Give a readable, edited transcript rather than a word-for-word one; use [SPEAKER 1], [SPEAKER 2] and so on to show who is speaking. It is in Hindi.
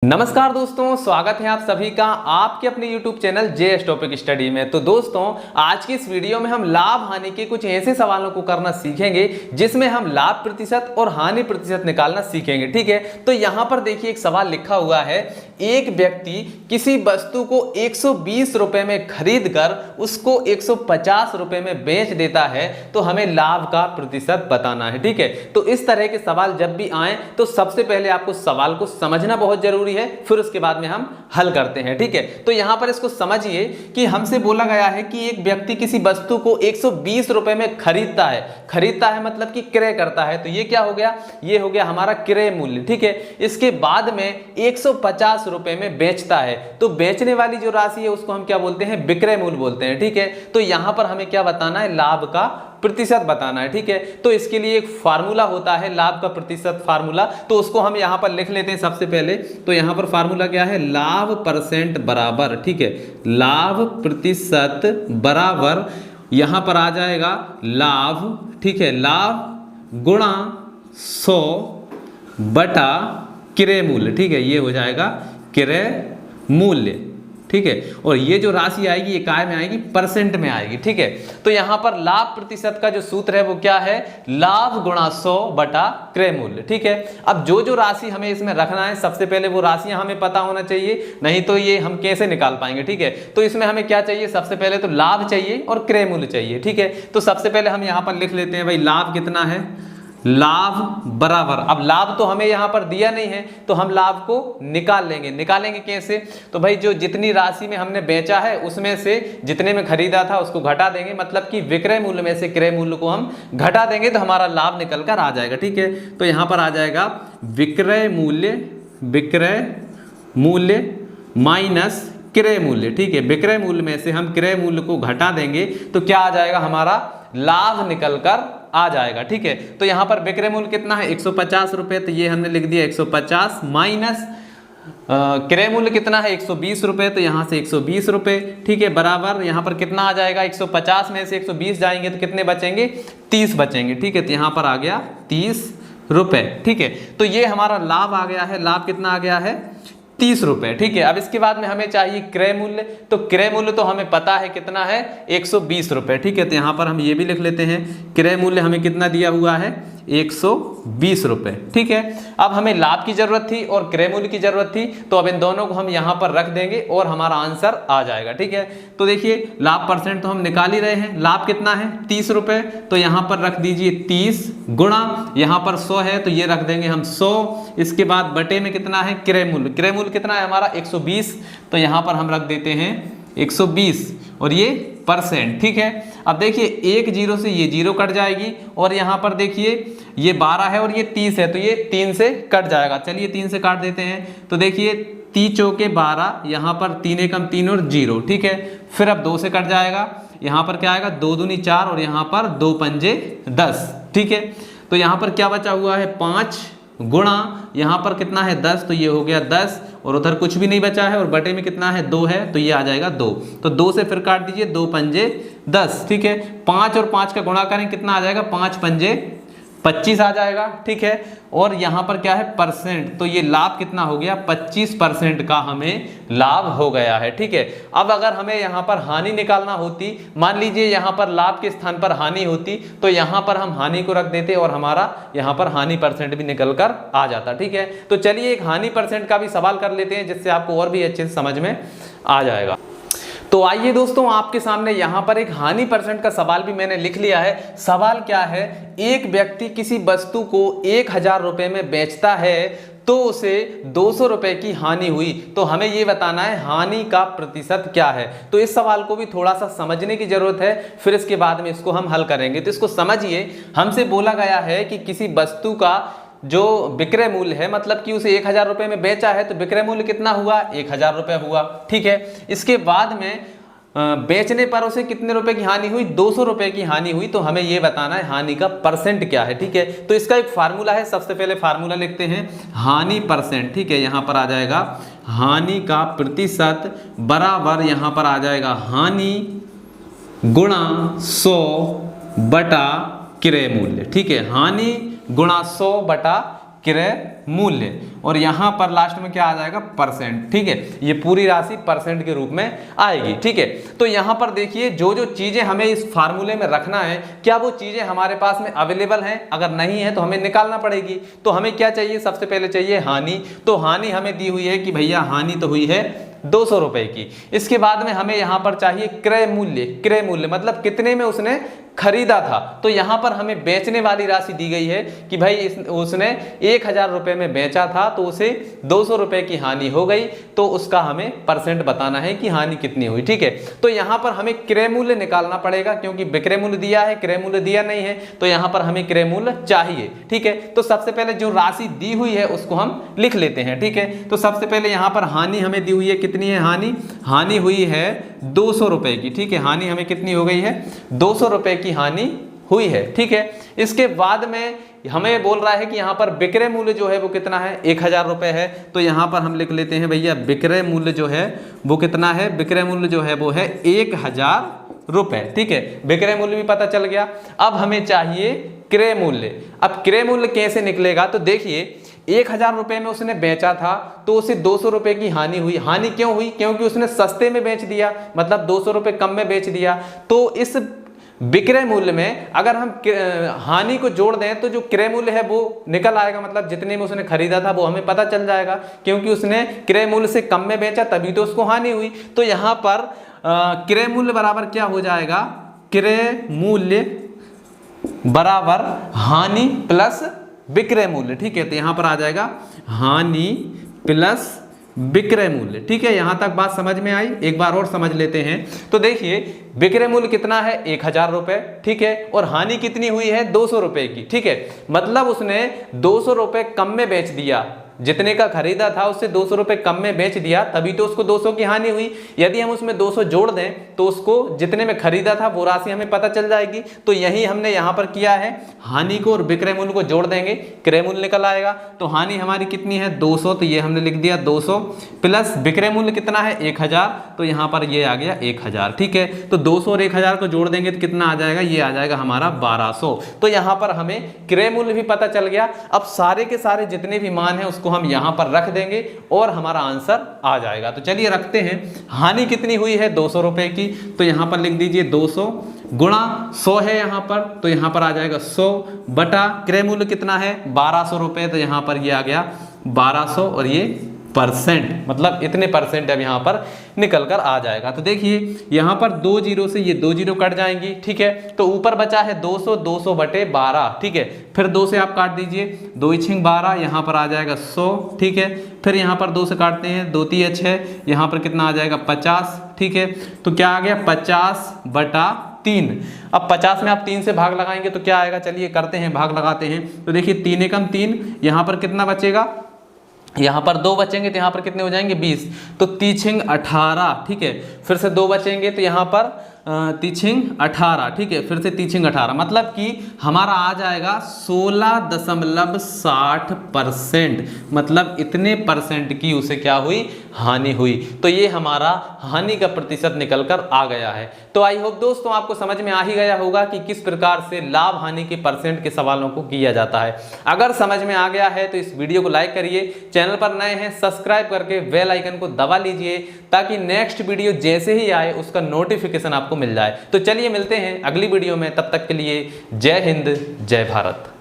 [SPEAKER 1] नमस्कार दोस्तों, स्वागत है आप सभी का आपके अपने YouTube channel JS topic study में। तो दोस्तों, आज की इस वीडियो में हम लाभ हानि के कुछ ऐसे सवालों को करना सीखेंगे जिसमें हम लाभ प्रतिशत और हानि प्रतिशत निकालना सीखेंगे। ठीक है, तो यहाँ पर देखिए एक सवाल लिखा हुआ है, एक व्यक्ति किसी वस्तु को 120 रुपए में खरीद कर उसको 150 रुपए में बेच देता है तो हमें लाभ का प्रतिशत बताना है। ठीक है, तो इस तरह के सवाल जब भी आए तो सबसे पहले आपको सवाल को समझना बहुत जरूरी है, फिर उसके बाद में हम हल करते हैं। ठीक है, तो यहां पर इसको समझिए कि हमसे बोला गया है कि एक व्यक्ति किसी वस्तु को 120 रुपए में खरीदता है मतलब कि क्रय करता है। तो ये क्या हो गया, ये हो गया हमारा क्रय मूल्य। ठीक है, इसके बाद में 150 रुपए में बेचता है, तो बेचने वाली जो राशि है उसको हम क्या बोलते हैं, विक्रय मूल्य बोलते हैं। ठीक है, तो यहां पर हमें क्या बताना है, लाभ का प्रतिशत बताना है। ठीक है, तो इसके लिए एक फार्मूला होता है, लाभ का प्रतिशत फार्मूला, तो उसको हम यहां पर लिख लेते हैं सबसे पहले। तो यहां पर फार्मूला क्या है, लाभ परसेंट बराबर, ठीक है, लाभ प्रतिशत बराबर यहां पर आ जाएगा लाभ, ठीक है, लाभ गुणा 100 बटा क्रय मूल्य। ठीक है, ये हो जाएगा क्रय मूल्य। ठीक है, और ये जो राशि आएगी ये काय में आएगी, परसेंट में आएगी। ठीक है, तो यहां पर लाभ प्रतिशत का जो सूत्र है वो क्या है, लाभ गुणा 100 बटा क्रय मूल्य। ठीक है, अब जो राशि हमें इसमें रखना है, सबसे पहले वो राशियां हमें पता होना चाहिए, नहीं तो ये हम कैसे निकाल पाएंगे। ठीक है, तो इसमें हमें क्या चाहिए, सबसे पहले तो लाभ चाहिए और क्रय मूल्य चाहिए। ठीक है, तो सबसे पहले हम यहां पर लिख लेते हैं, भाई लाभ कितना है, लाभ बराबर, अब लाभ तो हमें यहां पर दिया नहीं है तो हम लाभ को निकालेंगे कैसे, तो भाई जो जितनी राशि में हमने बेचा है उसमें से जितने में खरीदा था उसको घटा देंगे, मतलब कि विक्रय मूल्य में से क्रय मूल्य को हम घटा देंगे तो हमारा लाभ निकल कर आ जाएगा। ठीक है, तो यहां पर आ जाएगा विक्रय मूल्य माइनस क्रय मूल्य। ठीक है, विक्रय मूल्य में से हम क्रय मूल्य को घटा देंगे तो क्या आ जाएगा, हमारा लाभ निकल कर आ जाएगा। ठीक है, तो यहां पर विक्रय मूल्य कितना है, 150 रुपए, तो ये हमने लिख दिया 150 माइनस क्रय मूल्य कितना है 120 रुपए, तो यहां से 120 रुपए। ठीक है, बराबर यहां पर कितना आ जाएगा, 150 में से 120 जाएंगे तो कितने बचेंगे, 30 बचेंगे। ठीक है, तो यहां पर आ गया 30 रुपए। ठीक है, तो ये हमारा लाभ आ गया है, लाभ कितना आ गया है, 30 रुपए। ठीक है, अब इसके बाद में हमें चाहिए क्रय मूल्य, तो क्रय मूल्य तो हमें पता है कितना है, 120 रुपए। ठीक है, तो यहां पर हम ये भी लिख लेते हैं, क्रय मूल्य हमें कितना दिया हुआ है, 120 रुपए। ठीक है, अब हमें लाभ की जरूरत थी और क्रय मूल्य की जरूरत थी, तो अब इन दोनों को हम यहां पर रख देंगे और हमारा आंसर आ जाएगा। ठीक है, तो देखिए लाभ परसेंट तो हम निकाल ही रहे हैं, लाभ कितना है 30 रुपए, तो यहां पर रख दीजिए 30 गुणा, यहां पर 100 है तो ये रख देंगे हम 100, इसके बाद बटे में कितना है क्रय मूल्य कितना है हमारा 120, तो यहां पर हम रख देते हैं 120 और ये परसेंट। ठीक है, अब देखिए एक जीरो से ये जीरो कट जाएगी और यहां पर देखिए ये 12 है और ये 30 है तो ये 3 से कट जाएगा। चलिए 3 से काट देते हैं, तो देखिए 3 चौके 12, यहां पर 3 एकम 3 और 0। ठीक है, फिर अब 2 से कट जाएगा, यहां पर क्या आएगा 2 दूनी 4 और यहां पर 2 पंजे 10। ठीक है, तो यहां पर क्या बचा हुआ है 5 गुणा, यहां पर कितना है 10, तो ये हो गया 10 और उधर कुछ भी नहीं बचा है और बटे में कितना है 2 है तो ये आ जाएगा 2, तो 2 से फिर काट दीजिए, 2 पंजे 10। ठीक है, 5 और 5 का गुणा करें कितना आ जाएगा, 5 पंजे 25 आ जाएगा। ठीक है, और यहां पर क्या है परसेंट, तो ये लाभ कितना हो गया 25% का हमें लाभ हो गया है। ठीक है, अब अगर हमें यहां पर हानि निकालना होती, मान लीजिए यहां पर लाभ के स्थान पर हानि होती, तो यहां पर हम हानि को रख देते और हमारा यहां पर हानि परसेंट भी निकल कर आ जाता। ठीक है, तो चलिए एक हानि परसेंट का भी सवाल कर लेते हैं जिससे आपको और भी अच्छे से समझ में आ जाएगा। तो आइए दोस्तों, आपके सामने यहाँ पर एक हानि परसेंट का सवाल भी मैंने लिख लिया है। सवाल क्या है, एक व्यक्ति किसी वस्तु को 1000 रुपए में बेचता है तो उसे 200 रुपए की हानि हुई, तो हमें ये बताना है हानि का प्रतिशत क्या है। तो इस सवाल को भी थोड़ा सा समझने की जरूरत है, फिर इसके बाद में इसको हम हल करेंगे। तो इसको समझिए, हमसे बोला गया है कि किसी वस्तु का जो विक्रय मूल्य है, मतलब कि उसे 1000 रुपए में बेचा है तो विक्रय मूल्य कितना हुआ, 1000 रुपए हुआ। ठीक है, इसके बाद में बेचने पर उसे कितने रुपए की हानि हुई, 200 रुपए की हानि हुई, तो हमें यह बताना है हानि का परसेंट क्या है। ठीक है, तो इसका एक फार्मूला है, सबसे पहले फार्मूला लिखते हैं हानि परसेंट। ठीक है, यहां पर आ जाएगा हानि का प्रतिशत बराबर, यहां पर आ जाएगा हानि गुणा 100 बटा क्रय मूल्य। ठीक है, हानि गुणा 100 बटा क्रय मूल्य, और यहाँ पर लास्ट में क्या आ जाएगा, परसेंट। ठीक है, ये पूरी राशि परसेंट के रूप में आएगी। ठीक है, तो यहाँ पर देखिए जो जो चीजें हमें इस फार्मूले में रखना है, क्या वो चीजें हमारे पास में अवेलेबल हैं, अगर नहीं है तो हमें निकालना पड़ेगी। तो हमें क्या चाहिए, सबसे पहले चाहिए हानि। तो हानि हमें दी हुई है कि भैया हानि तो हुई है 200 रुपए की। इसके बाद में हमें यहाँ पर चाहिए क्रय मूल्य। क्रय मूल्य मतलब कितने में उसने खरीदा था। तो यहाँ पर हमें बेचने वाली राशि दी गई है कि भाई उसने 1000 रुपए में बेचा था, तो उसे 200 रुपए की हानि हो गई, तो उसका हमें परसेंट बताना है कि हानि कितनी हुई। ठीक है, तो यहाँ पर हमें क्रय मूल्य निकालना पड़ेगा, क्योंकि विक्रय मूल्य दिया है, क्रय मूल्य दिया नहीं है, तो यहाँ पर हमें क्रय मूल्य चाहिए। ठीक है, तो सबसे पहले जो राशि दी हुई है उसको हम लिख लेते हैं। ठीक है, तो सबसे पहले यहाँ पर हानि हमें दी हुई है, कितनी है हानि, हानि हुई है 200 रुपए की। ठीक है, हानि हमें कितनी हो गई है, 200 रुपए की हानि हुई है। ठीक है, इसके बाद में हमें बोल रहा है कि यहाँ पर विक्रय मूल्य जो है वो कितना है, 1000 रुपए है। तो यहाँ पर हम लिख लेते हैं भैया विक्रय मूल्य जो है वो कितना है, विक्रय मूल्य जो है वो है 1000 रुपए। ठीक है, विक्रय मूल्य भी पता चल गया। अब हमें चाहिए क्रय मूल्य। अब क्रय मूल्य कैसे निकलेगा, तो देखिए 1000 रुपए में उसने बेचा था, तो उसे 200 रुपए की हानि हुई। हानि क्यों हुई, क्योंकि उसने सस्ते में बेच दिया, मतलब 200 रुपए कम में बेच दिया। तो इस विक्रय मूल्य में अगर हम हानि को जोड़ दें तो जो क्रय मूल्य है वो निकल आएगा, मतलब जितने में उसने खरीदा था वो हमें पता चल जाएगा, क्योंकि उसने क्रय मूल्य से कम में बेचा तभी तो उसको हानि हुई। तो यहाँ पर क्रय मूल्य बराबर क्या हो जाएगा, क्रय मूल्य बराबर हानि प्लस विक्रय मूल्य। ठीक है, तो यहाँ पर आ जाएगा हानि प्लस विक्रय मूल्य। ठीक है, यहां तक बात समझ में आई, एक बार और समझ लेते हैं। तो देखिए विक्रय मूल्य कितना है, 1000 रुपए। ठीक है, और हानि कितनी हुई है, 200 रुपए की। ठीक है, मतलब उसने 200 रुपए कम में बेच दिया, जितने का खरीदा था उससे 200 रुपए कम में बेच दिया, तभी तो उसको 200 की हानि हुई। यदि हम उसमें 200 जोड़ दें तो उसको जितने में खरीदा था वो राशि हमें पता चल जाएगी। तो यही हमने यहाँ पर किया है, हानि को और विक्रय मूल्य को जोड़ देंगे, क्रय मूल्य निकल आएगा। तो हानि हमारी कितनी है 200, तो ये हमने लिख दिया 200 प्लस विक्रय मूल्य कितना है 1000, तो यहाँ पर ये आ गया 1000। ठीक है, तो 200 और 1000 को जोड़ देंगे तो कितना आ जाएगा, ये आ जाएगा हमारा 1200। तो यहाँ पर हमें क्रय मूल्य भी पता चल गया। अब सारे के सारे जितने भी मान है उसको हम यहां पर रख देंगे और हमारा आंसर आ जाएगा। तो चलिए रखते हैं, हानि कितनी हुई है 200 रुपए की, तो यहां पर लिख दीजिए 200 गुणा 100 है यहाँ पर, तो यहां पर आ जाएगा 100 बटा क्रय मूल्य कितना है 1200 रुपए, तो यहां पर ये आ गया 1200 और ये परसेंट, मतलब इतने परसेंट अब यहाँ पर निकल कर आ जाएगा। तो देखिए यहाँ पर 2 जीरो से ये 2 जीरो कट जाएंगी। ठीक है, तो ऊपर बचा है 200, 200 बटे 12। ठीक है, फिर 2 से आप काट दीजिए, 2 6 12, यहाँ पर आ जाएगा 100। ठीक है, फिर यहाँ पर 2 से काटते हैं, 2 3 6, यहाँ पर कितना आ जाएगा 50। ठीक है, तो क्या आ गया 50 बटा 3। अब 50 में आप 3 से भाग लगाएंगे तो क्या आएगा, चलिए करते हैं, भाग लगाते हैं। तो देखिए 3 एकम 3, यहाँ पर कितना बचेगा, यहाँ पर 2 बचेंगे तो यहाँ पर कितने हो जाएंगे 20, तो 3 18। ठीक है, फिर से 2 बचेंगे तो यहाँ पर 3 18। ठीक है, फिर से 3 18, मतलब कि हमारा आ जाएगा 16.60%, मतलब इतने परसेंट की उसे क्या हुई, हानि हुई। तो ये हमारा हानि का प्रतिशत निकल कर आ गया है। तो आई होप दोस्तों आपको समझ में आ ही गया होगा कि किस प्रकार से लाभ हानि के परसेंट के सवालों को किया जाता है। अगर समझ में आ गया है तो इस वीडियो को लाइक करिए, चैनल पर नए हैं सब्सक्राइब करके बेल आइकन को दबा लीजिए, ताकि नेक्स्ट वीडियो जैसे ही आए उसका नोटिफिकेशन आपको मिल जाए। तो चलिए मिलते हैं अगली वीडियो में, तब तक के लिए जय हिंद जय भारत।